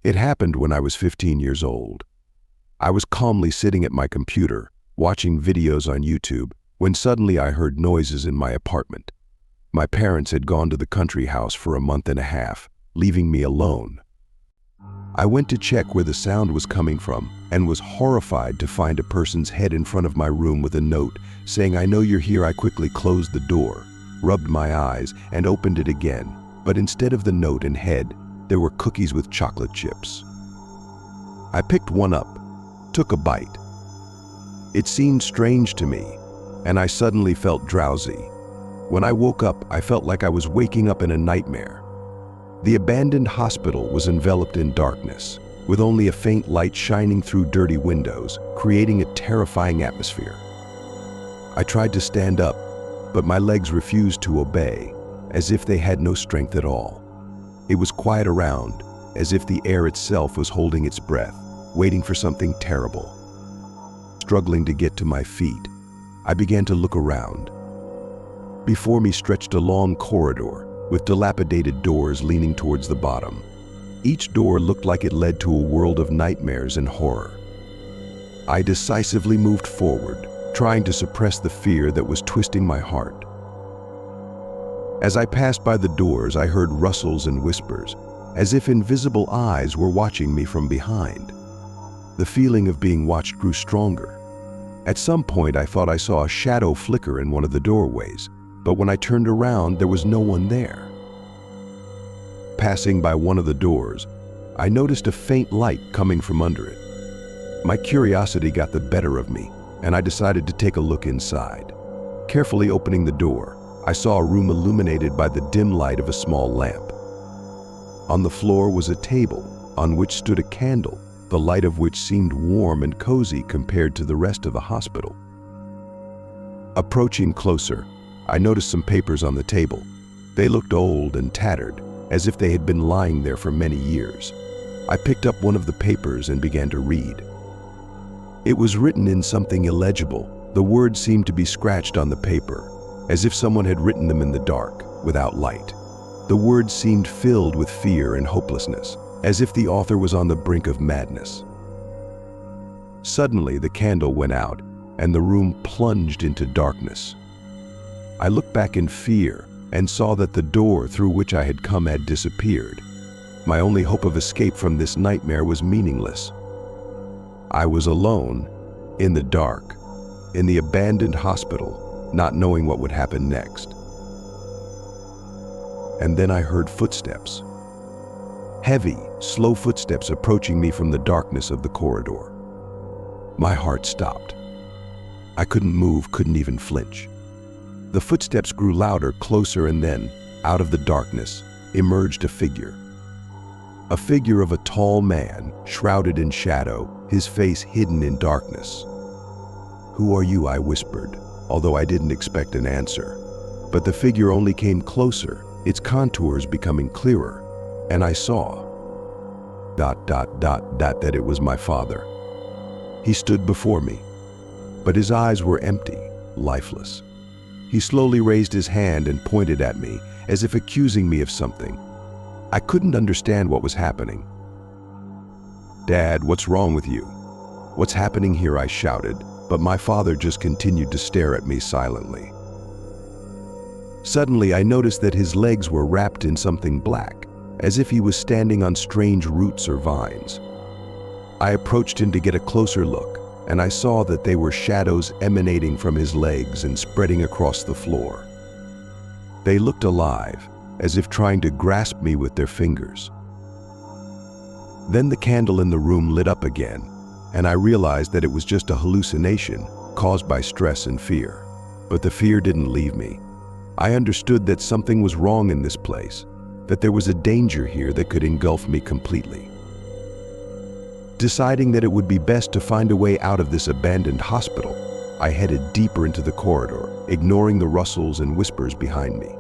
It happened when I was 15 years old. I was calmly sitting at my computer, watching videos on YouTube, when suddenly I heard noises in my apartment. My parents had gone to the country house for a month and a half, leaving me alone. I went to check where the sound was coming from and was horrified to find a person's head in front of my room with a note saying, "I know you're here." I quickly closed the door, rubbed my eyes, and opened it again, but instead of the note and head, there were cookies with chocolate chips. I picked one up, took a bite. It seemed strange to me, and I suddenly felt drowsy. When I woke up, I felt like I was waking up in a nightmare. The abandoned hospital was enveloped in darkness, with only a faint light shining through dirty windows, creating a terrifying atmosphere. I tried to stand up, but my legs refused to obey, as if they had no strength at all. It was quiet around, as if the air itself was holding its breath, waiting for something terrible. Struggling to get to my feet, I began to look around. Before me stretched a long corridor, with dilapidated doors leaning towards the bottom. Each door looked like it led to a world of nightmares and horror. I decisively moved forward, trying to suppress the fear that was twisting my heart. As I passed by the doors, I heard rustles and whispers, as if invisible eyes were watching me from behind. The feeling of being watched grew stronger. At some point, I thought I saw a shadow flicker in one of the doorways, but when I turned around, there was no one there. Passing by one of the doors, I noticed a faint light coming from under it. My curiosity got the better of me, and I decided to take a look inside. Carefully opening the door, I saw a room illuminated by the dim light of a small lamp. On the floor was a table, on which stood a candle, the light of which seemed warm and cozy compared to the rest of the hospital. Approaching closer, I noticed some papers on the table. They looked old and tattered, as if they had been lying there for many years. I picked up one of the papers and began to read. It was written in something illegible. The words seemed to be scratched on the paper, as if someone had written them in the dark, without light. The words seemed filled with fear and hopelessness, as if the author was on the brink of madness. Suddenly, the candle went out, and the room plunged into darkness. I looked back in fear and saw that the door through which I had come had disappeared. My only hope of escape from this nightmare was meaningless. I was alone, in the dark, in the abandoned hospital, not knowing what would happen next. And then I heard footsteps. Heavy, slow footsteps approaching me from the darkness of the corridor. My heart stopped. I couldn't move, couldn't even flinch. The footsteps grew louder, closer, and then, out of the darkness, emerged a figure. A figure of a tall man, shrouded in shadow, his face hidden in darkness. "Who are you?" I whispered, although I didn't expect an answer. But the figure only came closer, its contours becoming clearer, and I saw that it was my father. He stood before me, but his eyes were empty, lifeless. He slowly raised his hand and pointed at me, as if accusing me of something. I couldn't understand what was happening. "Dad, what's wrong with you? What's happening here?" I shouted, but my father just continued to stare at me silently. Suddenly, I noticed that his legs were wrapped in something black, as if he was standing on strange roots or vines. I approached him to get a closer look, and I saw that they were shadows emanating from his legs and spreading across the floor. They looked alive, as if trying to grasp me with their fingers. Then the candle in the room lit up again, and I realized that it was just a hallucination caused by stress and fear. But the fear didn't leave me. I understood that something was wrong in this place, that there was a danger here that could engulf me completely. Deciding that it would be best to find a way out of this abandoned hospital, I headed deeper into the corridor, ignoring the rustles and whispers behind me.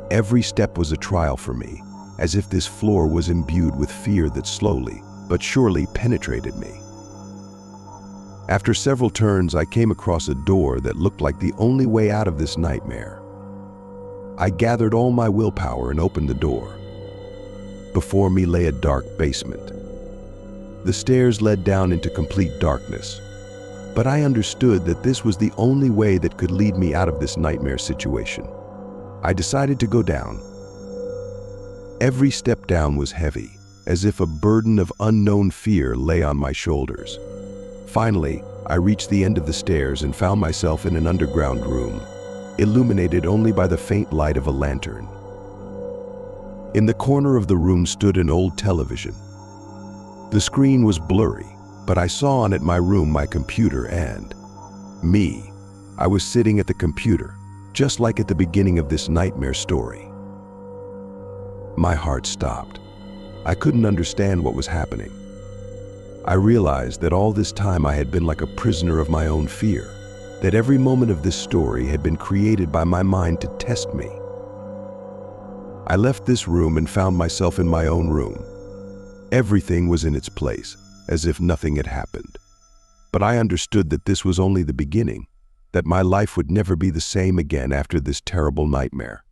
Every step was a trial for me, as if this floor was imbued with fear that slowly, but surely penetrated me. After several turns, I came across a door that looked like the only way out of this nightmare. I gathered all my willpower and opened the door. Before me lay a dark basement. The stairs led down into complete darkness. But I understood that this was the only way that could lead me out of this nightmare situation. I decided to go down. Every step down was heavy, as if a burden of unknown fear lay on my shoulders. Finally, I reached the end of the stairs and found myself in an underground room, illuminated only by the faint light of a lantern. In the corner of the room stood an old television. The screen was blurry, but I saw on it my room, my computer, and me. I was sitting at the computer, just like at the beginning of this nightmare story. My heart stopped. I couldn't understand what was happening. I realized that all this time I had been like a prisoner of my own fear, that every moment of this story had been created by my mind to test me. I left this room and found myself in my own room. Everything was in its place, as if nothing had happened. But I understood that this was only the beginning, that my life would never be the same again after this terrible nightmare.